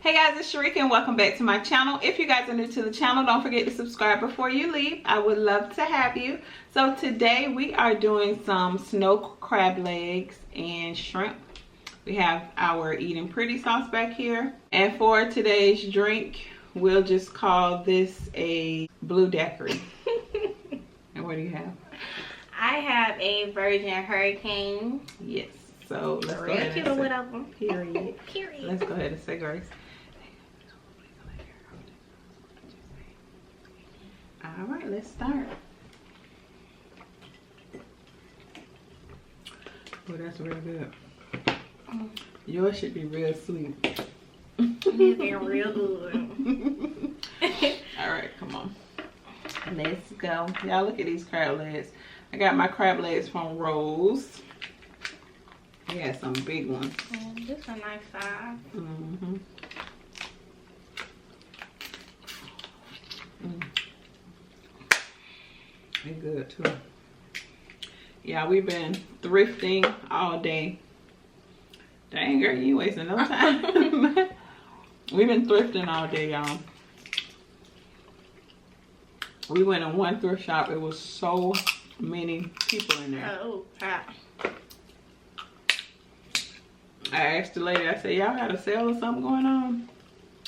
Hey guys, it's Sharika and welcome back to my channel. If you guys are new to the channel, don't forget to subscribe before you leave. I would love to have you. So today we are doing some snow crab legs and shrimp. We have our Eating Pretty sauce back here. And for today's drink, we'll just call this a blue daiquiri. And what do you have? I have a Virgin Hurricane. Yes. So let's go ahead and whatever. Period. Period. Let's go ahead and say grace. All right, let's start. Oh, that's real good. Yours should be real sweet. It's been real good. All right, come on. Let's go. Y'all look at these crab legs. I got my crab legs from Rose. They had some big ones. This is a nice size. Mm-hmm. They're good too. Yeah, we've been thrifting all day. Dang girl, you wasting no time. We've been thrifting all day, y'all. We went in one thrift shop. It was so many people in there. Oh, crap. I asked the lady, I said, y'all got a sale or something going on?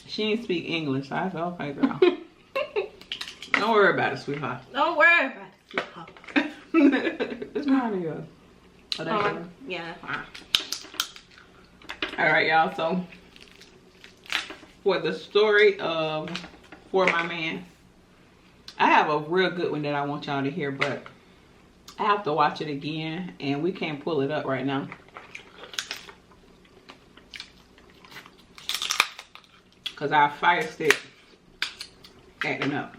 She didn't speak English. So I said, okay, girl. Don't worry about it, sweetheart. Don't worry about it, sweetheart. It's mine or yours? Oh, that's yours? Yeah, that's fine. All right, y'all. So, for the story of For My Man, I have a real good one that I want y'all to hear, but I have to watch it again, and we can't pull it up right now. Because our fire stick acting up.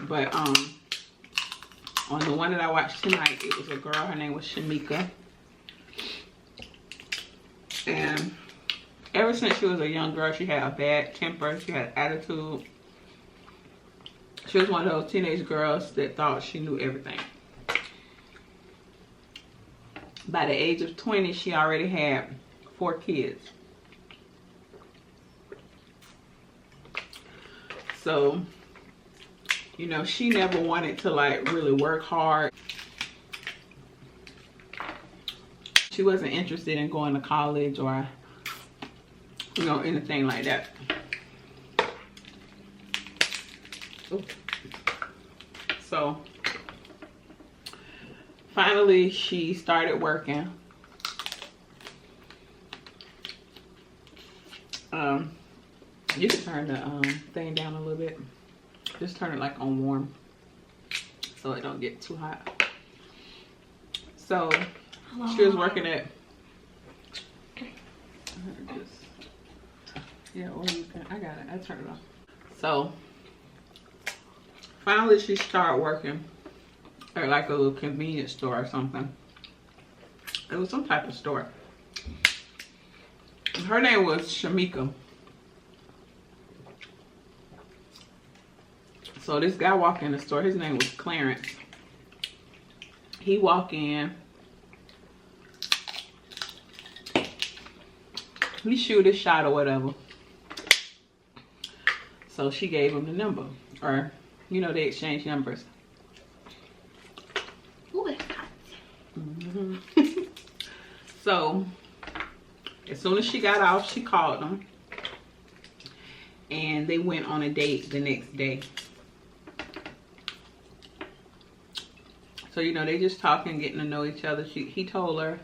But on the one that I watched tonight, it was a girl. Her name was Shamika. And ever since she was a young girl, she had a bad temper. She had attitude. She was one of those teenage girls that thought she knew everything. By the age of 20, she already had 4 kids. So, you know, she never wanted to like really work hard. She wasn't interested in going to college or, you know, anything like that. Ooh. So, finally she started working. You can turn the thing down a little bit. Just turn it like on warm so it don't get too hot. So she was working at yeah, or you can, I got it, I turned it off. So finally she started working at like a little convenience store or something. It was some type of store. Her name was Shamika. So this guy walked in the store. His name was Clarence. He walked in. He shoot his shot or whatever. So she gave him the number. Or, you know, they exchanged numbers. Ooh, it's hot. Mm-hmm. So, as soon as she got off, she called him. And they went on a date the next day. So, you know, they just talking, getting to know each other. He told her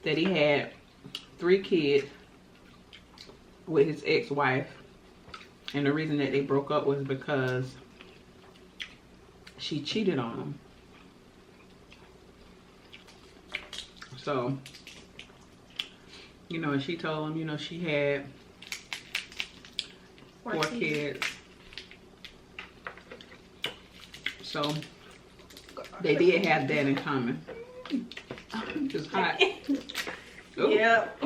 that he had 3 kids with his ex-wife. And the reason that they broke up was because she cheated on him. So, you know, and she told him, you know, she had 4 kids. So, they did have that in common. It's hot. Yep.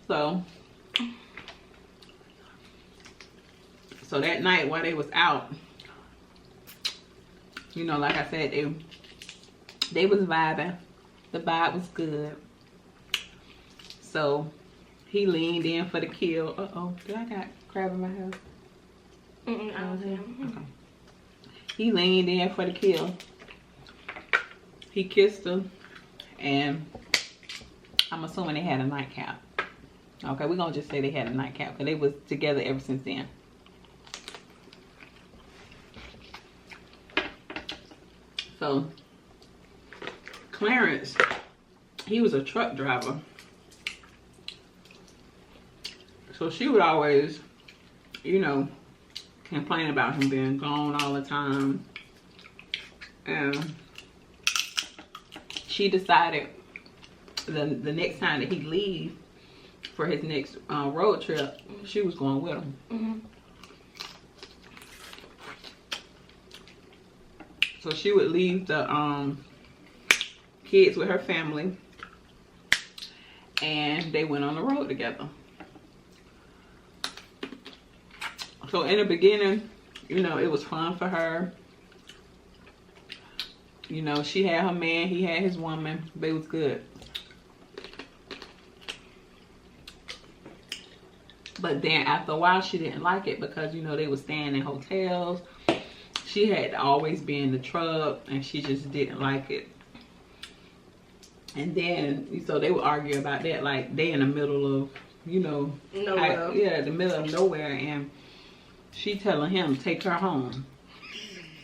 So that night while they was out, you know, like I said, they was vibing. The vibe was good. So He leaned in for the kill. Uh-oh, did I got crab in my house? I don't see him. Okay. He leaned in for the kill. He kissed her, and I'm assuming they had a nightcap. Okay, we're gonna just say they had a nightcap because they was together ever since then. So Clarence, he was a truck driver. So she would always, you know, complain about him being gone all the time. And she decided the next time that he'd leave for his next road trip, she was going with him. So she would leave the kids with her family, and they went on the road together. So in the beginning, you know, it was fun for her. You know, she had her man, he had his woman, but it was good. But then after a while, she didn't like it because, you know, they were staying in hotels. She had to always be in the truck, and she just didn't like it. And then, so they would argue about that, like they in the middle of, you know, nowhere. Yeah, the middle of nowhere, and she telling him take her home.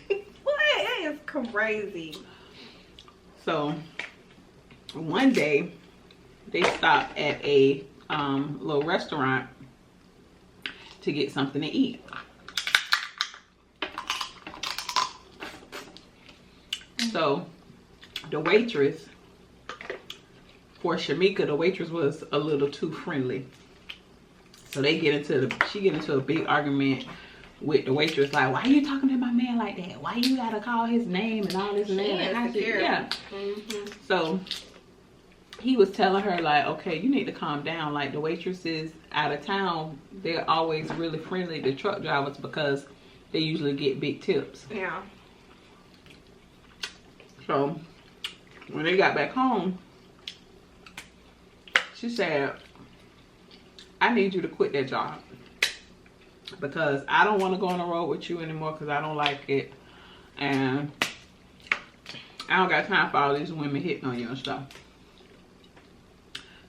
What? That is crazy. So one day they stopped at a little restaurant to get something to eat. So the waitress, for Shamika, the waitress was a little too friendly. So they get into she get into a big argument with the waitress, like, why you talking to my man like that? Why you gotta call his name and all this and that? And yeah. So he was telling her, like, okay, you need to calm down. Like, the waitresses out of town, they're always really friendly to truck drivers because they usually get big tips. Yeah. So when they got back home, she said, I need you to quit that job because I don't want to go on the road with you anymore because I don't like it, and I don't got time for all these women hitting on you and stuff.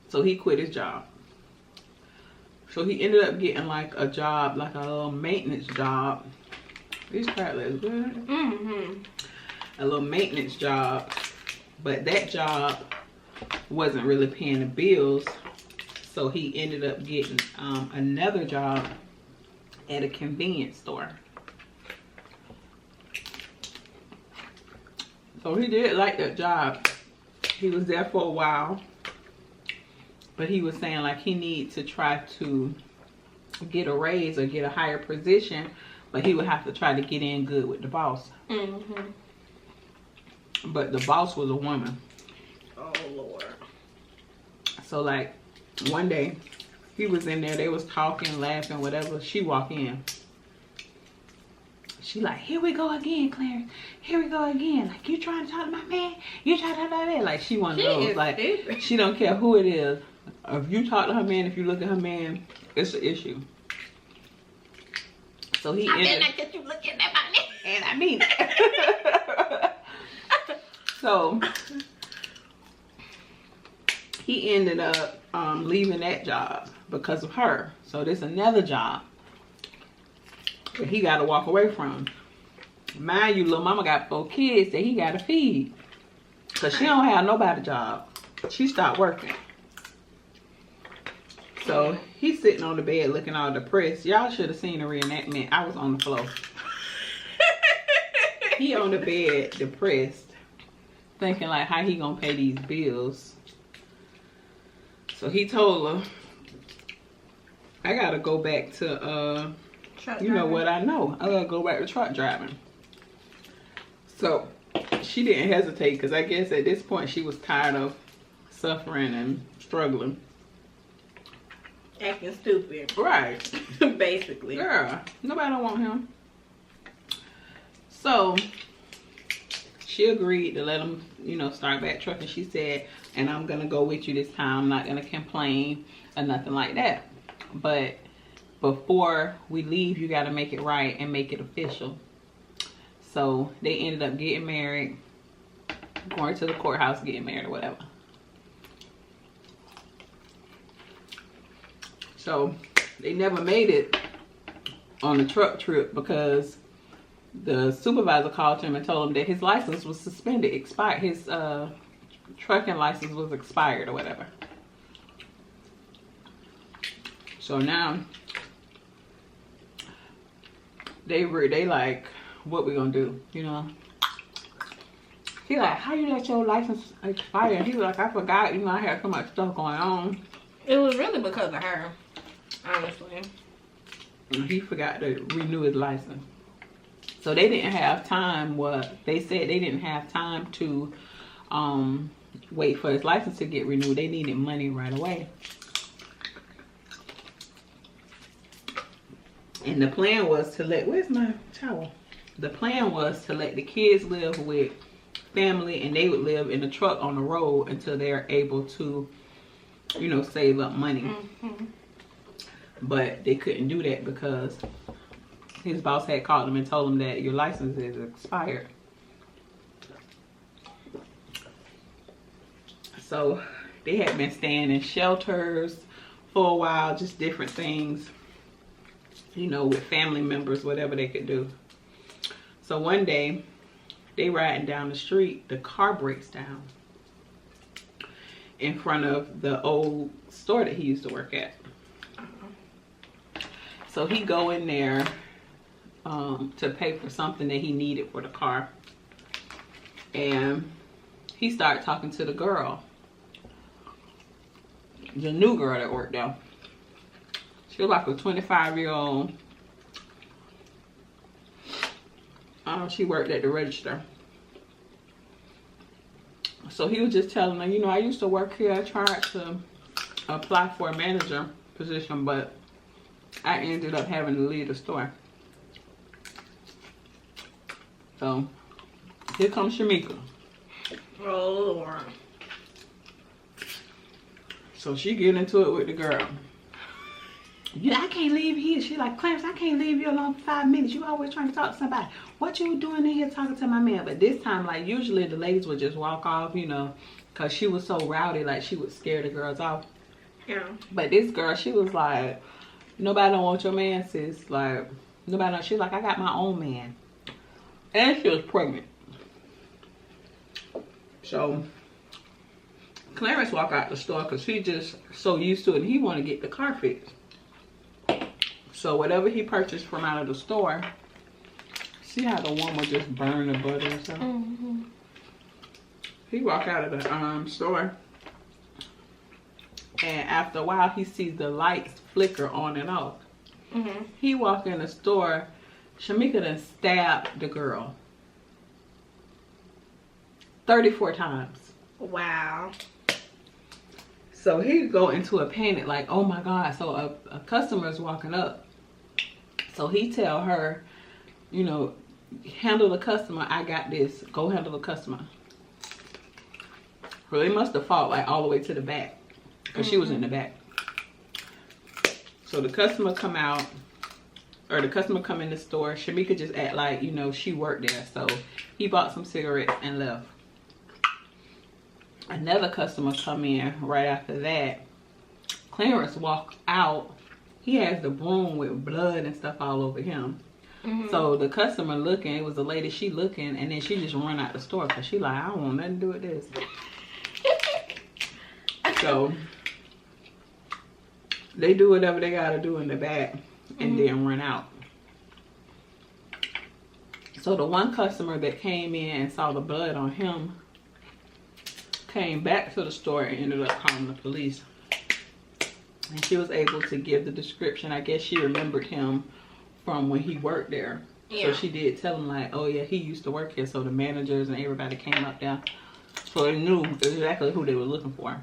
So he quit his job. So he ended up getting like a job, like a little maintenance job. These crab legs good. A little maintenance job, but that job wasn't really paying the bills. So he ended up getting another job at a convenience store. So he did like that job. He was there for a while, but he was saying like he needs to try to get a raise or get a higher position, but he would have to try to get in good with the boss. But the boss was a woman. Oh Lord. So like one day he was in there, they was talking, laughing, whatever. She walked in. She like, here we go again, Clarence. Here we go again. Like, you trying to talk to my man? You trying to talk to my man? Like, she one of those. Like, stupid. She don't care who it is. If you talk to her man, if you look at her man, it's an issue. So he ended. I get you looking at my man. And I mean it. So he ended up leaving that job because of her. So there's another job that he got to walk away from. Mind you, little mama got 4 kids that he got to feed because she don't have nobody job. She stopped working. So he's sitting on the bed looking all depressed. Y'all should have seen the reenactment. I was on the floor. He on the bed depressed, thinking like how he gonna pay these bills. So he told her, I gotta go back to you know what I know. I gotta go back to truck driving. So she didn't hesitate because I guess at this point she was tired of suffering and struggling. Acting stupid. Right. Basically. Girl, nobody don't want him. So she agreed to let him, you know, start back trucking. She said, and I'm gonna go with you this time. I'm not gonna complain or nothing like that. But before we leave, you gotta make it right and make it official. So they ended up getting married, going to the courthouse, getting married or whatever. So they never made it on the truck trip because the supervisor called him and told him that his license was suspended, expired. His trucking license was expired or whatever. So now they like, what we gonna do, you know? He like, how you let your license expire? And he was like, I forgot, you know, I had so much stuff going on. It was really because of her, honestly. And he forgot to renew his license. So they didn't have time. They said they didn't have time to wait for his license to get renewed. They needed money right away. And the plan was to let, where's my towel? The plan was to let the kids live with family, and they would live in the truck on the road until they're able to, you know, save up money. But they couldn't do that because his boss had called him and told him that your license is expired. So they had been staying in shelters for a while, just different things, you know, with family members, whatever they could do. So one day they riding down the street, the car breaks down in front of the old store that he used to work at. So he go in there to pay for something that he needed for the car. And he started talking to the girl, the new girl that worked there. She was like a 25-year-old. She worked at the register. So he was just telling her, you know, I used to work here. I tried to apply for a manager position, but I ended up having to leave the store. So here comes Shamika. Oh, Lord. So she get into it with the girl. Yeah, I can't leave here. She like, Clarence, I can't leave you alone for 5 minutes. You always trying to talk to somebody. What you doing in here talking to my man? But this time, like, usually the ladies would just walk off, you know, because she was so rowdy, like, she would scare the girls off. Yeah. But this girl, she was like, nobody don't want your man, sis. Like, nobody don't. She was like, I got my own man. And she was pregnant. So Clarence walked out the store because he just so used to it, and he want to get the car fixed. So whatever he purchased from out of the store, see how the one would just burn the butter and stuff? He walked out of the store, and after a while he sees the lights flicker on and off. He walked in the store. Shamika done stabbed the girl 34 times. Wow. So he go into a panic, like, oh my God. So a customer's walking up. So he tell her, you know, handle the customer. I got this. Go handle the customer. So they must have fought like all the way to the back, because she was in the back. So the customer come out, or the customer come in the store. Shamika just act like, you know, she worked there. So he bought some cigarettes and left. Another customer come in right after that. Clarence walked out. He has the broom with blood and stuff all over him. So the customer looking, it was a lady, she looking, and then she just run out the store because she like, I don't want nothing to do with this. So they do whatever they gotta do in the back and then run out. So the one customer that came in and saw the blood on him came back to the store and ended up calling the police. And she was able to give the description. I guess she remembered him from when he worked there. Yeah. So she did tell him like, oh yeah, he used to work here. So the managers and everybody came up there. So they knew exactly who they were looking for.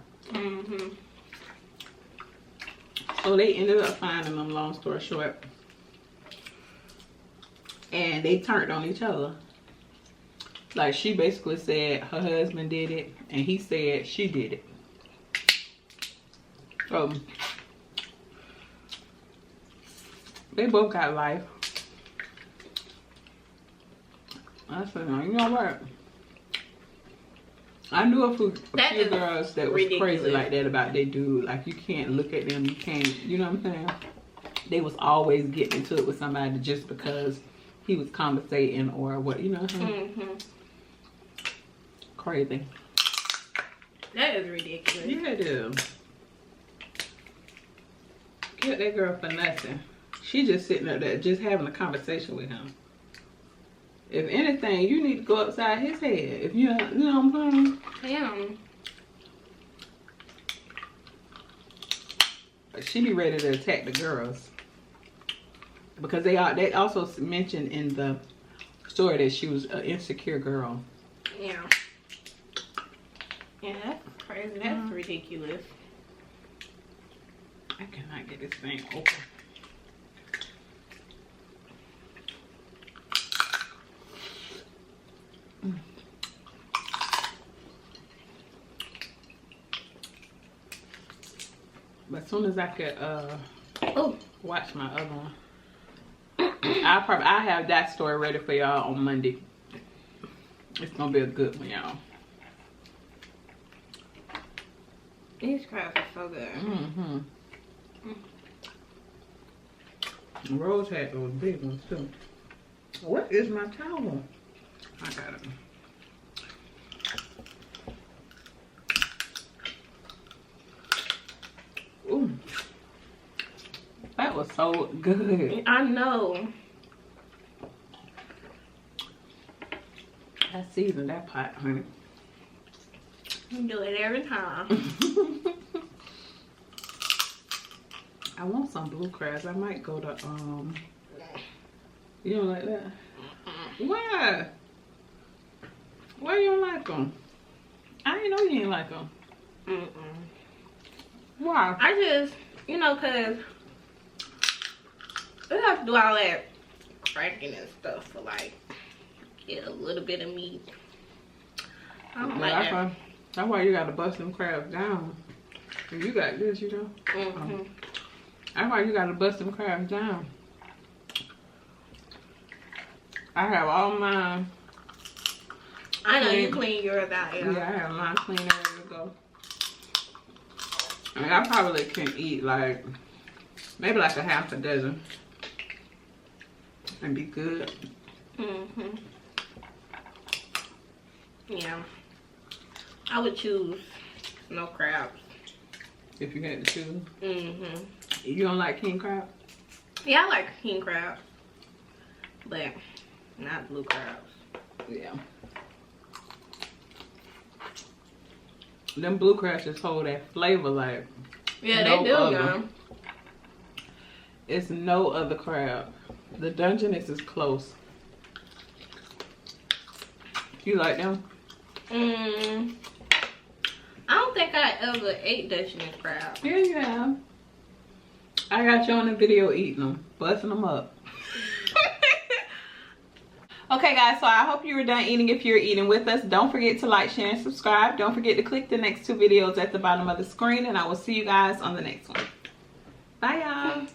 So they ended up finding them, long story short. And they turned on each other. Like, she basically said her husband did it, and he said she did it. They both got life. I said, no, you know what? I knew a few girls that was ridiculous. Crazy like that about their dude. Like, you can't look at them, you can't, you know what I'm saying? They was always getting into it with somebody just because he was conversating or what, you know what I'm saying? Crazy. That is ridiculous. Yeah, it is. Get that girl for nothing. She just sitting up there just having a conversation with him. If anything, you need to go upside his head. If you know what I'm saying? Damn. But she be ready to attack the girls. Because they also mentioned in the story that she was an insecure girl. Yeah. Yeah, that's crazy. That's ridiculous. I cannot get this thing open. But as soon as I could watch my other one, I'll have that story ready for y'all on Monday. It's gonna be a good one, y'all. These crabs are so good. Rose had those big ones too. What is my towel? I got it. Ooh, that was so good. I know. I seasoned that pot, honey. You do it every time. I want some blue crabs. I might go to You don't like that? Why? Why you don't like them? I didn't know you didn't like them. Why? I just, you know, cause we have to do all that cracking and stuff for like get a little bit of meat. I don't like that. That's why you gotta bust them crabs down. If you got this, you know. That's why you gotta bust them crabs down. I have all mine. I know you clean yours out. Yeah, I have mine clean and ready to go. I mean, I probably can eat like maybe like a half a dozen and be good. Yeah, I would choose no crabs if you had to choose. You don't like king crab? Yeah, I like king crab, but not blue crabs. Yeah. Them blue crabs just hold that flavor like. Yeah, they do, yeah. It's no other crab. The Dungeness is close. You like them? I don't think I ever ate Dungeness crab. Yeah, you have. I got you on the video eating them, busting them up. Okay guys, so I hope you were done eating. If you're eating with us, don't forget to like, share, and subscribe. Don't forget to click the next 2 videos at the bottom of the screen, and I will see you guys on the next one. Bye y'all.